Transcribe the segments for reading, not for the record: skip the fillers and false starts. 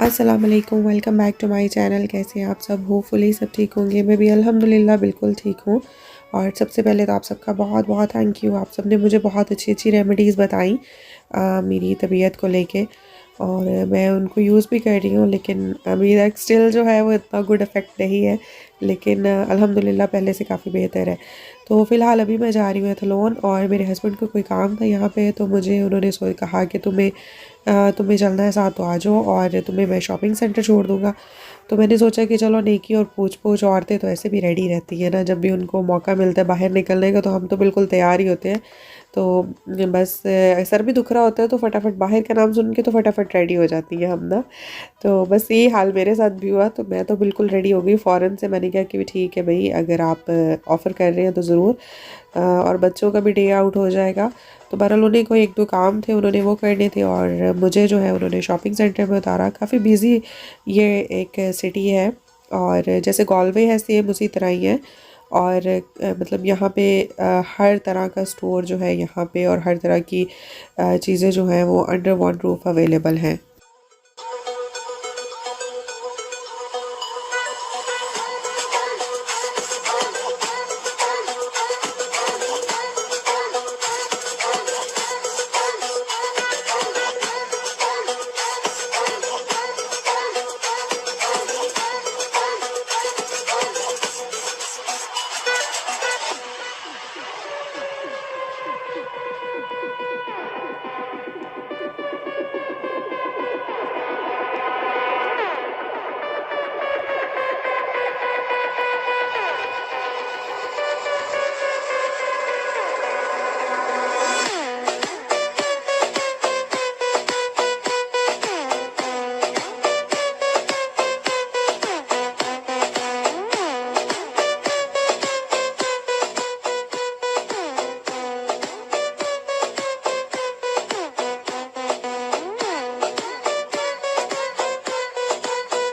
अस्सलाम वालेकुम, welcome back to my channel. कैसे हैं आप सब? होपफुली सब ठीक होंगे। मैं भी अल्हम्दुलिल्लाह बिल्कुल ठीक हूँ। और सबसे पहले तो आप सबका बहुत बहुत थैंक यू। आप सब ने मुझे बहुत अच्छी अच्छी रेमेडीज़ बताई मेरी तबीयत को लेके, और मैं उनको यूज़ भी कर रही हूँ, लेकिन अभी तक स्टिल जो है वो इतना गुड इफ़ेक्ट नहीं है, लेकिन अल्हम्दुलिल्लाह पहले से काफ़ी बेहतर है। तो फ़िलहाल अभी मैं जा रही हूँ एथलॉन, और मेरे हस्बैंड को कोई काम था यहाँ पे, तो मुझे उन्होंने कहा कि तुम्हें चलना है साथ तो आ जाओ, और तुम्हें मैं शॉपिंग सेंटर छोड़ दूँगा। तो मैंने सोचा कि चलो नेकी और पूछ-पूछ, औरतें तो ऐसे भी रेडी रहती हैं ना, जब भी उनको मौका मिलता है बाहर निकलने का तो हम तो बिल्कुल तैयार ही होते हैं। तो बस सर भी दुख रहा होता है तो फटाफट बाहर का नाम सुन के तो फटाफट रेडी हो जाती हैं हम ना। तो बस यही हाल मेरे साथ भी हुआ, तो मैं तो बिल्कुल रेडी हो गई फ़ौरन से। मैंने कहा कि ठीक है भई, अगर आप ऑफ़र कर रहे हैं तो ज़रूर, और बच्चों का भी डे आउट हो जाएगा। तो बहरहाल उन्हें कोई 1-2 काम थे, उन्होंने वो करने थे, और मुझे जो है उन्होंने शॉपिंग सेंटर में उतारा। काफ़ी बिज़ी ये एक सिटी है, और जैसे गॉलवे है सेम उसी तरह ही है। और मतलब यहाँ पे हर तरह का स्टोर जो है यहाँ पे, और हर तरह की चीज़ें जो हैं वो अंडर वन रूफ अवेलेबल हैं।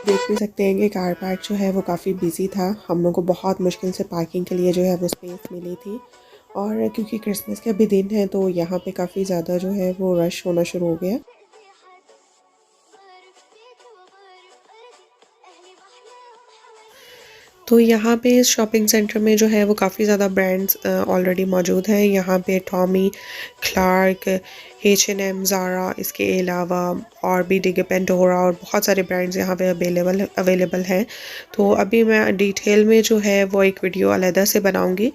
देख भी सकते हैं कि कार पार्क जो है वो काफ़ी बिजी था। हम लोग को बहुत मुश्किल से पार्किंग के लिए जो है वो स्पेस मिली थी, और क्योंकि क्रिसमस के भी दिन हैं तो यहाँ पे काफ़ी ज़्यादा जो है वो रश होना शुरू हो गया। तो यहाँ पे इस शॉपिंग सेंटर में जो है वो काफ़ी ज़्यादा ब्रांड्स ऑलरेडी मौजूद हैं। यहाँ पे टॉमी, क्लार्क, H&M, ज़ारा, इसके अलावा और भी डिगे, पेंडोरा, और बहुत सारे ब्रांड्स यहाँ पे अवेलेबल हैं। तो अभी मैं डिटेल में जो है वो एक वीडियो अलहदा से बनाऊँगी,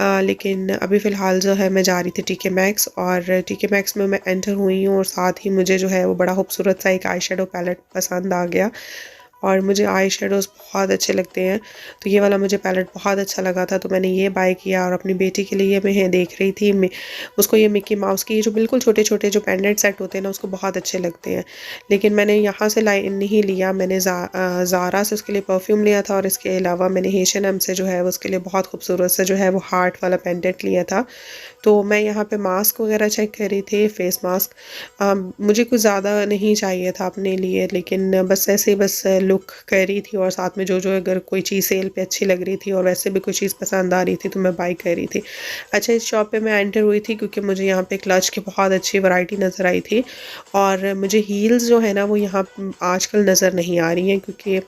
लेकिन अभी फ़िलहाल जो है मैं जा रही थी TK मैक्स, और TK मैक्स में मैं एंटर हुई हूँ, और साथ ही मुझे जो है वो बड़ा खूबसूरत सा एक आई शेडो पैलेट पसंद आ गया, और मुझे आई शेडोज़ बहुत अच्छे लगते हैं। तो ये वाला मुझे पैलेट बहुत अच्छा लगा था, तो मैंने ये बाय किया, और अपनी बेटी के लिए मैं देख रही थी, मैं उसको ये मिक्की माउस की जो बिल्कुल छोटे-छोटे जो पेंडेंट सेट होते हैं ना, उसको बहुत अच्छे लगते हैं। लेकिन मैंने यहाँ से नहीं लिया, मैंने ज़ारा से उसके लिए परफ्यूम लिया था, और इसके अलावा मैंने H&M से जो है उसके लिए बहुत खूबसूरत सा जो है वो हार्ट वाला पेंडेंट लिया था। तो मैं यहाँ पे मास्क वगैरह चेक कर रही थी, फेस मास्क। मुझे कुछ ज़्यादा नहीं चाहिए था अपने लिए, लेकिन बस ऐसे ही बस लुक कर रही थी, और साथ में जो अगर कोई चीज़ सेल पे अच्छी लग रही थी और वैसे भी कोई चीज़ पसंद आ रही थी तो मैं बाई कर रही थी। अच्छा, इस शॉप पे मैं एंटर हुई थी क्योंकि मुझे यहाँ पे क्लच की बहुत अच्छी वैरायटी नज़र आई थी, और मुझे हील्स जो है ना वो यहाँ आजकल नज़र नहीं आ रही हैं, क्योंकि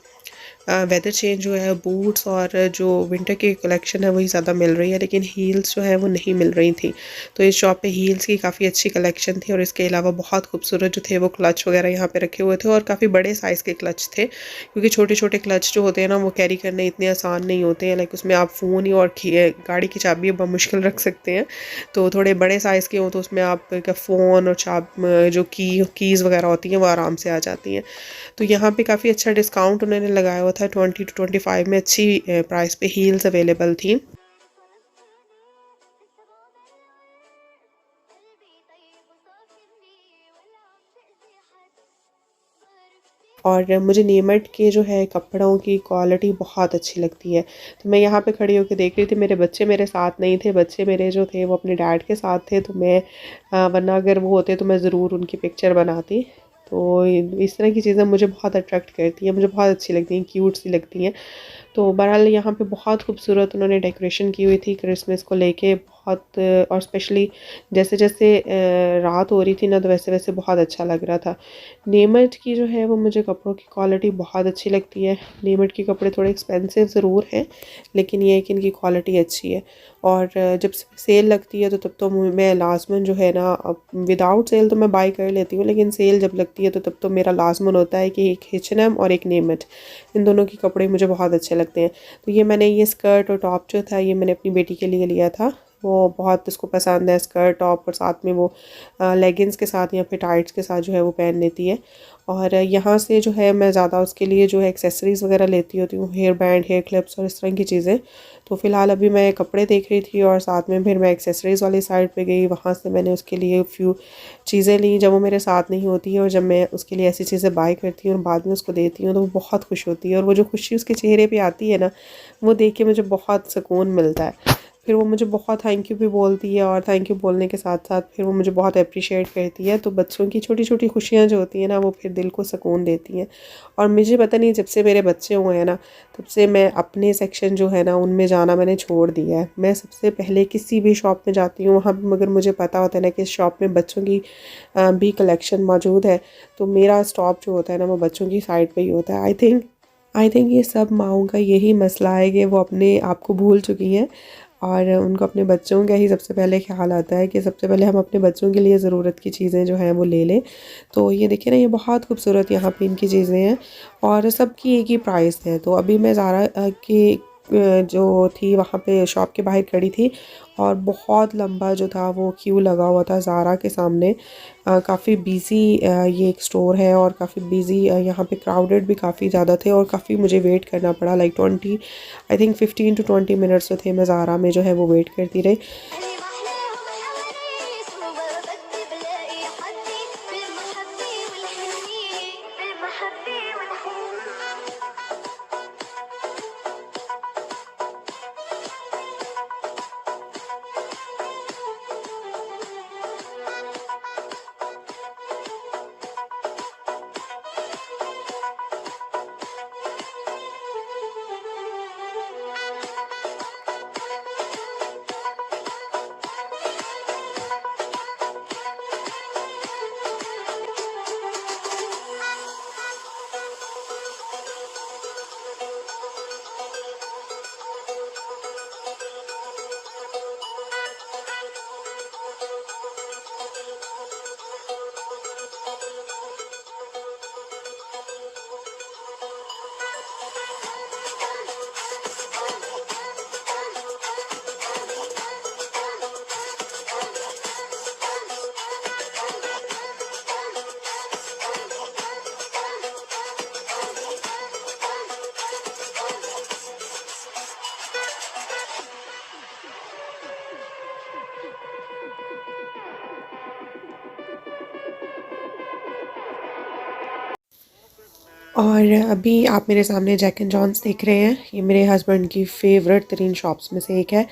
वेदर चेंज हुआ है। बूट्स और जो विंटर की कलेक्शन है वही ज़्यादा मिल रही है, लेकिन हील्स जो है वो नहीं मिल रही थी। तो इस शॉप पे हील्स की काफ़ी अच्छी कलेक्शन थी, और इसके अलावा बहुत खूबसूरत जो थे वो क्लच वगैरह यहाँ पे रखे हुए थे, और काफ़ी बड़े साइज़ के क्लच थे, क्योंकि छोटे छोटे क्लच जो होते हैं ना वो कैरी करने इतने आसान नहीं होते हैं। लाइक उसमें आप फ़ोन ही और गाड़ी की चाबी मुश्किल रख सकते हैं, तो थोड़े बड़े साइज़ के हों तो उसमें आपका फ़ोन और जो कीज़ वगैरह होती हैं वो आराम से आ जाती हैं। तो यहाँ पे काफ़ी अच्छा डिस्काउंट उन्होंने लगाया हुआ था, 20 to 25 में अच्छी प्राइस पे हील्स अवेलेबल थी। और मुझे नीमट के जो है कपड़ों की क्वालिटी बहुत अच्छी लगती है। तो मैं यहाँ पे खड़ी होकर देख रही थी, मेरे बच्चे मेरे साथ नहीं थे, बच्चे मेरे जो थे वो अपने डैड के साथ थे, तो मैं वरना अगर वो होते तो मैं ज़रूर उनकी पिक्चर बनाती। तो इस तरह की चीज़ें मुझे बहुत अट्रैक्ट करती हैं, मुझे बहुत अच्छी लगती हैं, क्यूट सी लगती हैं। तो बहरहाल यहाँ पे बहुत खूबसूरत उन्होंने डेकोरेशन की हुई थी क्रिसमस को लेके, बहुत और स्पेशली जैसे जैसे रात हो रही थी ना, तो वैसे वैसे बहुत अच्छा लग रहा था। नेमट की जो है वो मुझे कपड़ों की क्वालिटी बहुत अच्छी लगती है। नेमट के कपड़े थोड़े एक्सपेंसिव ज़रूर हैं, लेकिन ये है कि इनकी क्वालिटी अच्छी है। और जब सेल लगती है तो तब तो मैं लाजमन जो है ना, विदाउट सेल तो मैं बाई कर लेती हूँ, लेकिन सेल जब लगती है तो तब तो मेरा लाजमन होता है कि एक H&M और एक नेमट, इन दोनों के कपड़े मुझे बहुत अच्छे लगते हैं। तो ये मैंने ये स्कर्ट और टॉप जो था ये मैंने अपनी बेटी के लिए लिया था। वो बहुत उसको पसंद है स्कर्ट टॉप, और साथ में वो लेगिंग्स के साथ या फिर टाइट्स के साथ जो है वो पहन लेती है। और यहाँ से जो है मैं ज़्यादा उसके लिए जो है एक्सेसरीज़ वगैरह लेती होती हूँ, हेयर बैंड, हेयर क्लिप्स और इस तरह की चीज़ें। तो फ़िलहाल अभी मैं कपड़े देख रही थी और साथ में फिर मैं एक्सेसरीज़ वाली साइड पे गई, वहाँ से मैंने उसके लिए फ्यू चीज़ें ली। जब वो मेरे साथ नहीं होती है और जब मैं उसके लिए ऐसी चीज़ें बाय करती हूँ और बाद में उसको देती हूँ तो वो बहुत खुश होती है, और वो जो खुशी उसके चेहरे पे आती है ना, वो देख के मुझे बहुत सुकून मिलता है। फिर वो मुझे बहुत थैंक यू भी बोलती है, और थैंक यू बोलने के साथ साथ फिर वो मुझे बहुत अप्रिशिएट करती है। तो बच्चों की छोटी छोटी खुशियाँ जो होती हैं ना, वो फिर दिल को सुकून देती हैं। और मुझे पता नहीं, जब से मेरे बच्चे हुए हैं ना, तब से मैं अपने सेक्शन जो है ना उनमें जाना मैंने छोड़ दिया है। मैं सबसे पहले किसी भी शॉप में जाती हूँ, वहाँ मगर मुझे पता होता है ना कि इस शॉप में बच्चों की भी कलेक्शन मौजूद है, तो मेरा स्टॉप जो होता है ना वो बच्चों की साइड पे ही होता है। आई थिंक ये सब माँओं का यही मसला है कि वो अपने आप को भूल चुकी हैं, और उनको अपने बच्चों का ही सबसे पहले ख्याल आता है कि सबसे पहले हम अपने बच्चों के लिए ज़रूरत की चीज़ें जो हैं वो ले लें। तो ये देखिए ना, ये बहुत खूबसूरत यहाँ पे इनकी चीज़ें हैं, और सबकी एक ही प्राइस है। तो अभी मैं ज़ारा की जो थी वहाँ पे शॉप के बाहर खड़ी थी, और बहुत लंबा जो था वो क्यू लगा हुआ था ज़ारा के सामने। काफ़ी बिज़ी ये एक स्टोर है, और काफ़ी बिज़ी यहाँ पे क्राउडेड भी काफ़ी ज़्यादा थे, और काफ़ी मुझे वेट करना पड़ा, like 20 I think 15 to 20 minutes जो थे मैं ज़ारा में जो है वो वेट करती रही। और अभी आप मेरे सामने जैक एंड जॉन्स देख रहे हैं। ये मेरे हस्बैंड की फेवरेट तरीन शॉप्स में से एक है।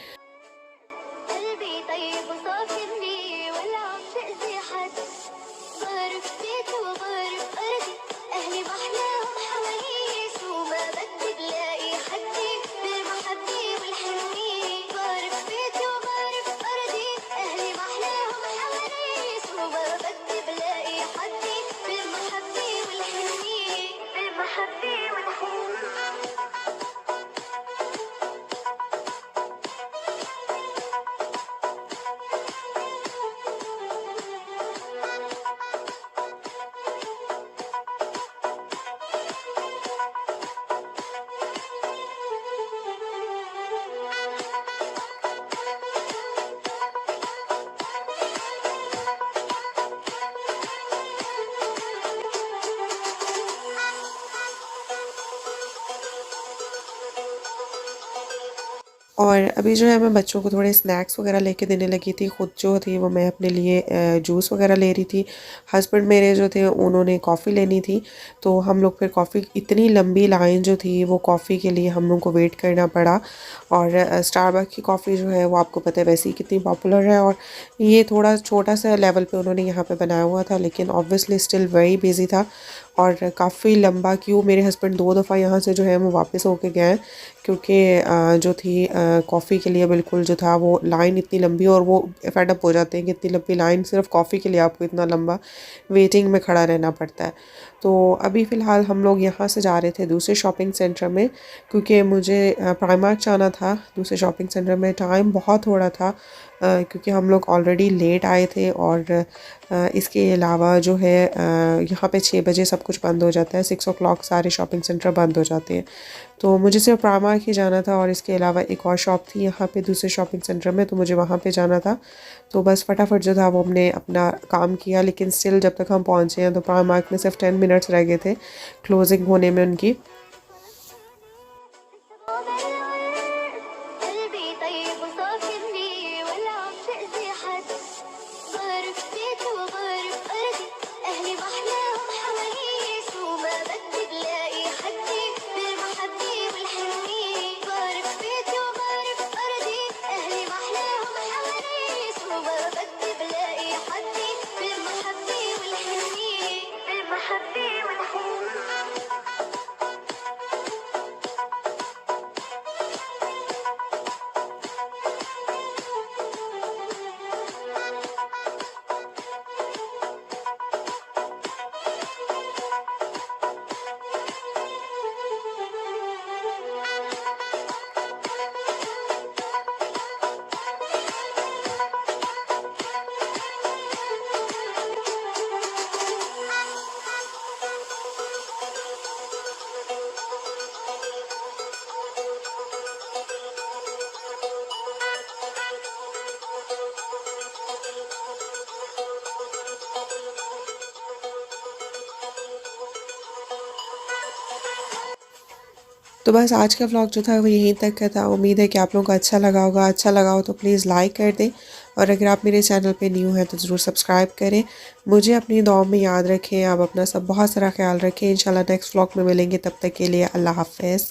और अभी जो है मैं बच्चों को थोड़े स्नैक्स वगैरह लेके देने लगी थी। ख़ुद जो थी वो मैं अपने लिए जूस वगैरह ले रही थी। हस्बैंड मेरे जो थे उन्होंने कॉफ़ी लेनी थी, तो हम लोग फिर कॉफ़ी, इतनी लंबी लाइन जो थी वो कॉफ़ी के लिए हम लोग को वेट करना पड़ा। और स्टारबक्स की कॉफ़ी जो है वो आपको पता है वैसे ही कितनी पॉपुलर है, और ये थोड़ा छोटा सा लेवल पे उन्होंने यहाँ पे बनाया हुआ था, लेकिन ऑब्वियसली स्टिल वेरी बिजी था। और काफ़ी लंबा क्यों मेरे हस्बैंड 2 दफ़ा यहाँ से जो है वो वापस होके गए हैं क्योंकि जो थी कॉफ़ी के लिए बिल्कुल जो था वो लाइन इतनी लंबी और वो फेडअप हो जाते हैं कि इतनी लंबी लाइन सिर्फ कॉफ़ी के लिए आपको इतना लंबा वेटिंग में खड़ा रहना पड़ता है। तो अभी फ़िलहाल हम लोग यहाँ से जा रहे थे दूसरे शॉपिंग सेंटर में क्योंकि मुझे प्राइमार्क जाना था। दूसरे शॉपिंग सेंटर में टाइम बहुत थोड़ा था क्योंकि हम लोग ऑलरेडी लेट आए थे और इसके अलावा जो है यहाँ पे 6 बजे सब कुछ बंद हो जाता है, 6 o'clock सारे शॉपिंग सेंटर बंद हो जाते हैं। तो मुझे सिर्फ प्राइमार्क ही जाना था और इसके अलावा एक और शॉप थी यहाँ पे दूसरे शॉपिंग सेंटर में, तो मुझे वहाँ पे जाना था। तो बस फटाफट जो था वो हमने अपना काम किया, लेकिन स्टिल जब तक हम पहुँचे हैं तो प्राइमार्क में सिर्फ 10 मिनट्स रह गए थे क्लोजिंग होने में उनकी। तो बस आज का व्लॉग जो था वो यहीं तक का था। उम्मीद है कि आप लोगों को अच्छा लगा होगा। अच्छा लगा हो तो प्लीज़ लाइक कर दें और अगर आप मेरे चैनल पे न्यू हैं तो ज़रूर सब्सक्राइब करें। मुझे अपनी दुआओं में याद रखें। आप अपना सब बहुत सारा ख्याल रखें। इंशाल्लाह नेक्स्ट व्लॉग में मिलेंगे, तब तक के लिए अल्लाह हाफ़िज़।